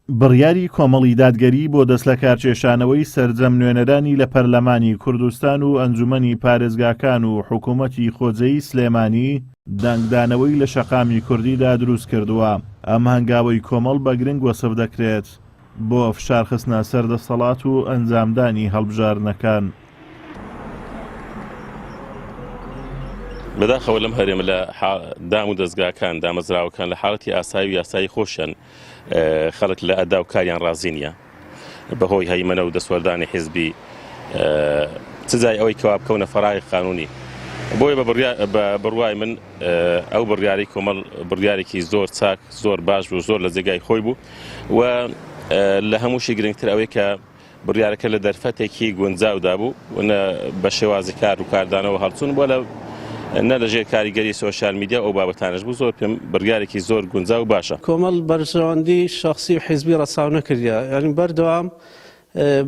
بڕیاری کۆمەڵی دادگەری بۆ دەست لە کارکێشانەوەی سەرجەم نوێنەرانی لە پەرلەمانی کوردستان و ئەنجومەنی پارێزگاکان و حکوومەتی خۆجەیی سلێمانی دەنگدانەوەی لە شەقامی کوردیدا دروست کردووە. ئەم هەنگاوەی کۆمەڵ بە گرنگ وەسف دەکرێت بۆ فشارخستنە سەردەسەڵات و ئەنجامدانی هەڵبژاردنەکان. بەداخەوە لەم هەرێمە لە دام و دەستگاکان دامەزراوەکان لە حاڵەتی ئاسایی و یاسایی خۆشیان خەڵک لە ئەدا و کاریان ڕازی نییە بەهۆی هەیمەنە و دەسوەردانی حیزبی سزای ئەوەی کەوا بکەونە فەڕای قانونی. بۆیە بە بڕوای من ئەو بڕیاری کۆمەڵ بڕیارێکی زۆر چاک زۆر باش و زۆر لە جێگای خۆی بوو و لە هەمووشی گرنگتر ئەوەی کە بڕیارەکە لە دەرفەتێکی گونجاودا بوو بە شێوازی کار و کاردانەوە هەڵچوون بۆ لە نە لەژێر کاریگەری سۆشیال میدیا ئەو بابەتانش بوو. زۆر پێم بڕیارێکی زۆر گونجاو و باشە. کۆمەڵ بەرژەوەندی شخصی و حیزبی ڕەچاو نەکردیە، یعنی بەردەوام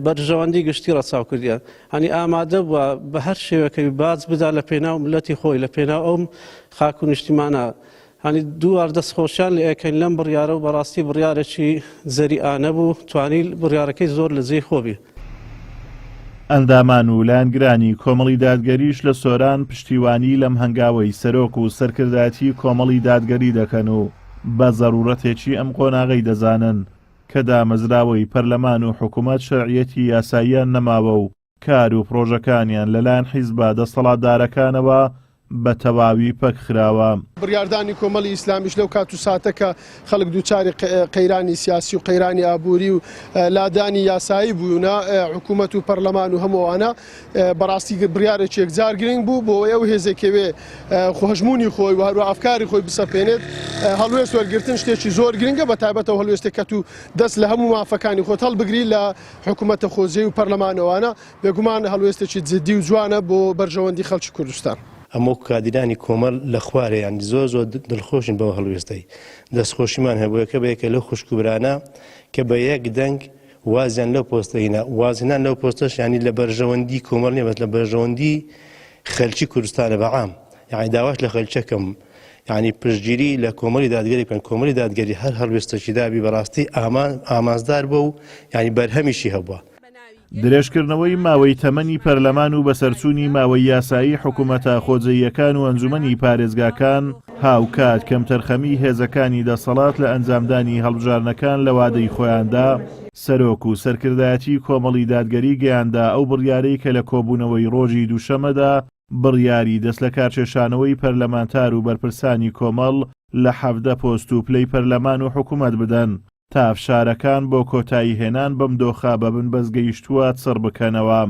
بەرژەوەندی گشتی ڕەچاو کردیە، هەنی ئامادە بووە بە هەر شێوەکەوی باز بدا لە پێناو ملەتی خۆی لە پێناو ئەوم خاک و نیشتیمانە. هەنی دووار دەستخۆشیان لە ئەکەین لەم بڕیارە و بەڕاستی بڕیارێکی زەریعانە بوو، توانی بڕیارەکەی زۆر لە جێی خۆبی. ئەندامان و لایەنگرانی کۆمەڵی دادگەریش لە سۆران پشتیوانی لەم هەنگاوەی سەرۆک و سەرکردایەتی کۆمەڵی دادگەری دەکەن و بە زەڕورەتێکی ئەم قۆناغەی دەزانن کە دامەزراوەی پەرلەمان و حکوومەت شەرعیەتی یاساییان نەماوە و کار و پرۆژەکانیان لەلایەن حیزبە دەسەڵاتدارەکانەوە بە تەواوی پەکخراوە. بڕیاردانی کۆمەڵی ئیسلامیش لەو کات و ساتەکە خەڵک دووچاری قەیرانی سیاسی و قەیرانی ئابووری و لادانی یاسایی بوونا حکوومەت و پەرلەمان و هەمووانە بەڕاستی بڕیارێکی یەکجار گرنگ بوو بۆ ئەو هێزێکەوێ خۆشمونی خۆی و هەروە ئەفکاری خۆی بسەپێنێت. هەڵوێست وەرگرتن شتێکی زۆر گرنگە بە تایبەتەوە هەڵوێستێک کە تو دەست لە هەموو مافەکانی خۆت هەڵبگری لە حکوومەتە خۆزیە و پەرلەمانەوەوانە بێگومان هەڵوێستێکی جددی و جوانە بۆ بەرژەوەندی خەڵکی کوردستان. ئەمە کادرانی کۆمەڵ لە خوارەیان زۆر زۆر دڵخۆشین بەوە هەڵوێستەی دەستخۆشیمان هەبووە کە بەیەکە لەو خوشکوبرانە کە بە یەک دەنگ وازیان لەو پۆستەینە وازنان لەو پۆستەش ینی لە بەرژەوەندی کۆمەڵ نیە بەس لە بەرژەوەندی خەلکی کوردستانە بەعام، یعنی داواش لە خەلچەکەم ینی پشتگیری لە کۆمەڵی دادگەری بکەن. کۆمەڵی دادگەری هەر هەڵوێستەکی دابی بەڕاستی ئامانزدار بوو و ینی بەرهەمیشی هەبووە. درێژکردنەوەی ماوەی تەمەنی پەرلەمان و بەسەرچوونی ماوەی یاسایی حکوومەتە خۆجەییەکان و ئەنجومەنی پارێزگاکان هاوکات کەمتەرخەمی هێزەکانی دەسەڵات لە ئەنجامدانی هەڵبژاردنەکان لە وادەی خۆیاندا سەرۆک و سەرکردایەتی کۆمەڵی دادگەری گەیاندا ئەو بڕیارەی کە لە کۆبوونەوەی ڕۆژی دووشەمەدا بڕیاری دەست لە کارکێشانەوەی پەرلەمانتار و بەرپرسانی کۆمەڵ لە 17 پۆست و پلەی پەرلەمان و حکوومەت بدەن تا فشارەکان بۆ کۆتایی هێنان بەم دۆخە بەبن بەزگەیشتووە سەر بکەنەوە.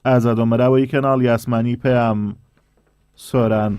ئازادۆمەراوەی کەناڵی ئاسمانی پەیام، سۆران.